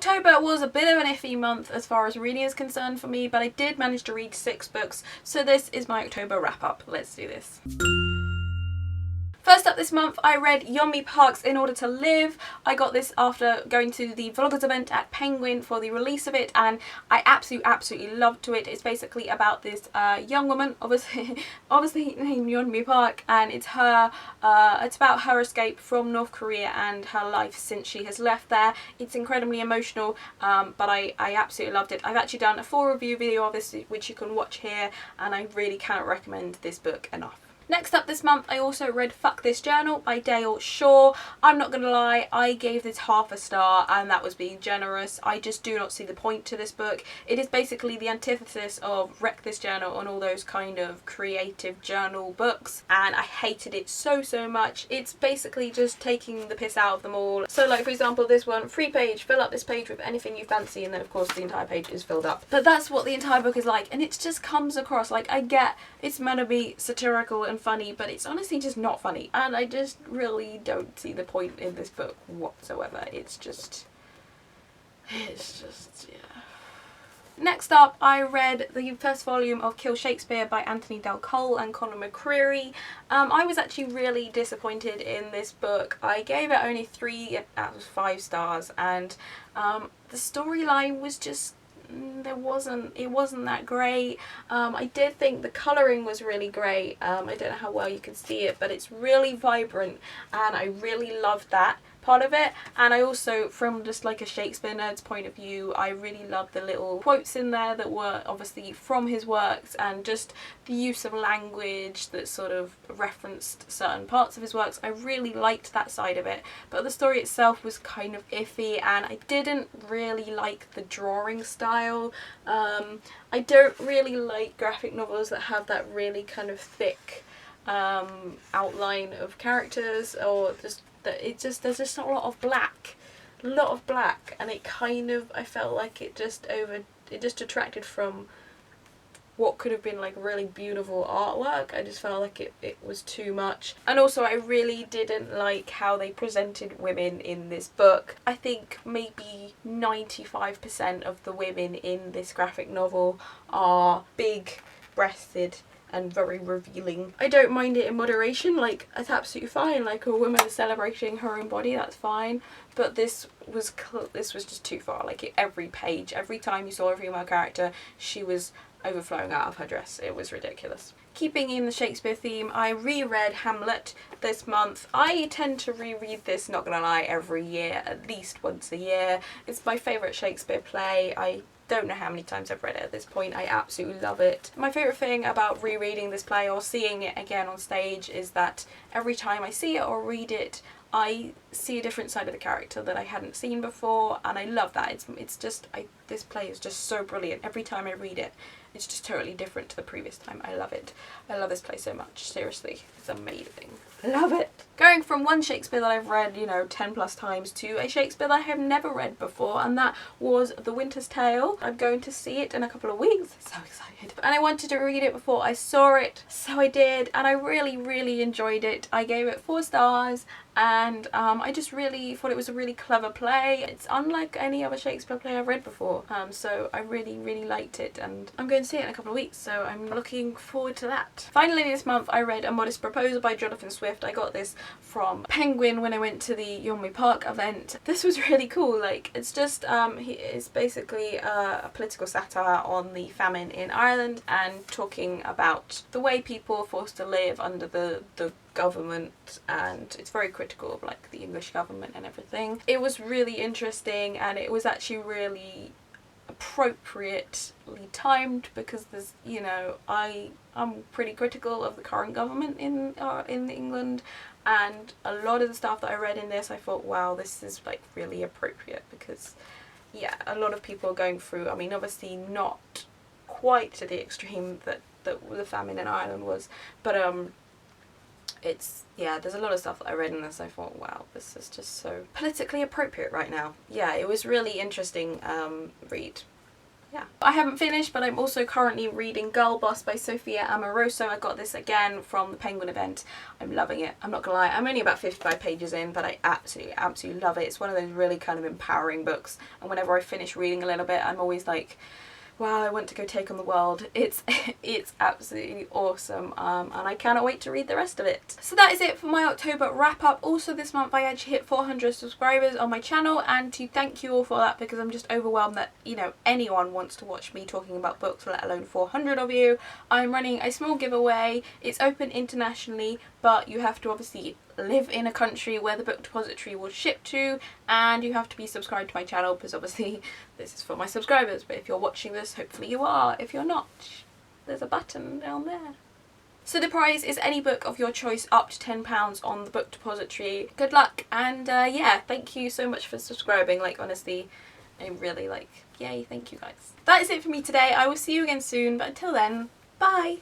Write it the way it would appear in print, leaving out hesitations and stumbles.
October was a bit of an iffy month as far as reading is concerned for me, but I did manage to read 6 books, so this is my October wrap up. Let's do this. First up this month, I read Yeonmi Park's In Order to Live. I got this after going to the vloggers event at Penguin for the release of it, and I absolutely loved it. It's basically about this young woman, obviously named Yeonmi Park, and it's about her escape from North Korea and her life since she has left there. It's incredibly emotional, but I absolutely loved it. I've actually done a full review video of this, which you can watch here, and I really cannot recommend this book enough. Next up this month, I also read Fuck This Journal by Dale Shaw. I'm not gonna lie, I gave this half a star, and that was being generous. I just do not see the point to this book. It is basically the antithesis of Wreck This Journal and all those kind of creative journal books, and I hated it so much. It's basically just taking the piss out of them all. So like, for example, this one, free page, fill up this page with anything you fancy, and then of course the entire page is filled up. But that's what the entire book is like, and it just comes across like, I get it's meant to be satirical and funny, but it's honestly just not funny, and I just really don't see the point in this book whatsoever. It's just yeah. Next up, I read the first volume of Kill Shakespeare by Anthony Del Cole and Conor McCreary. I was actually really disappointed in this book. I gave it only 3 out of 5 stars, and the storyline was just, it wasn't that great. I did think the colouring was really great. I don't know how well you can see it, but it's really vibrant, and I really loved that part of it. And I also, from just like a Shakespeare nerd's point of view, I really loved the little quotes in there that were obviously from his works, and just the use of language that sort of referenced certain parts of his works. I really liked that side of it, but the story itself was kind of iffy, and I didn't really like the drawing style. I don't really like graphic novels that have that really kind of thick outline of characters, or just that there's just a lot of black, and it kind of, I felt like it just detracted from what could have been like really beautiful artwork. I just felt like it was too much. And also, I really didn't like how they presented women in this book. I think maybe 95% of the women in this graphic novel are big breasted and very revealing. I don't mind it in moderation, like it's absolutely fine, like a woman is celebrating her own body, that's fine, but this was just too far. Like every page, every time you saw a female character, she was overflowing out of her dress. It was ridiculous. Keeping in the Shakespeare theme, I reread Hamlet this month. I tend to reread this, not gonna lie, every year, at least once a year. It's my favourite Shakespeare play. I don't know how many times I've read it at this point. I absolutely love it. My favourite thing about rereading this play or seeing it again on stage is that every time I see it or read it, I see a different side of the character that I hadn't seen before, and I love that. This play is just so brilliant. Every time I read it, it's just totally different to the previous time. I love it. I love this play so much. Seriously, it's amazing. I love it. Going from one Shakespeare that I've read, 10 plus times, to a Shakespeare that I have never read before, and that was The Winter's Tale. I'm going to see it in a couple of weeks. So excited. And I wanted to read it before I saw it, so I did, and I really enjoyed it. I gave it 4 stars, and I just really thought it was a really clever play. It's unlike any other Shakespeare play I've read before, so I really liked it, and I'm going to see it in a couple of weeks, so I'm looking forward to that. Finally this month, I read A Modest Proposal by Jonathan Swift. I got this from Penguin when I went to the Yeonmi Park event. This was really cool. Like, it's just it's basically a political satire on the famine in Ireland, and talking about the way people are forced to live under the government, and it's very critical of like the English government and everything. It was really interesting, and it was actually really appropriately timed, because there's, I'm pretty critical of the current government in England, and a lot of the stuff that I read in this, I thought, wow, this is like really appropriate, because yeah, a lot of people are going through, I mean, obviously not quite to the extreme that the famine in Ireland was, but there's a lot of stuff that I read in this, I thought, wow, this is just so politically appropriate right now. Yeah, it was really interesting read. yeah. I haven't finished, but I'm also currently reading Girlboss by Sophia Amoroso. I got this again from the Penguin event. I'm loving it. I'm not gonna lie, I'm only about 55 pages in, but I absolutely love it. It's one of those really kind of empowering books, and whenever I finish reading a little bit, I'm always like, wow, I want to go take on the world. It's absolutely awesome, and I cannot wait to read the rest of it. So that is it for my October wrap up. Also this month I actually hit 400 subscribers on my channel, and to thank you all for that, because I'm just overwhelmed that, you know, anyone wants to watch me talking about books, let alone 400 of you. I'm running a small giveaway. It's open internationally, but you have to obviously live in a country where the Book Depository will ship to, and you have to be subscribed to my channel, because obviously this is for my subscribers. But if you're watching this, hopefully you are. If you're not, there's a button down there. So the prize is any book of your choice up to £10 on the Book Depository. Good luck, and yeah, thank you so much for subscribing. Like, honestly, I'm really like, yay, thank you guys. That is it for me today. I will see you again soon, but until then, bye!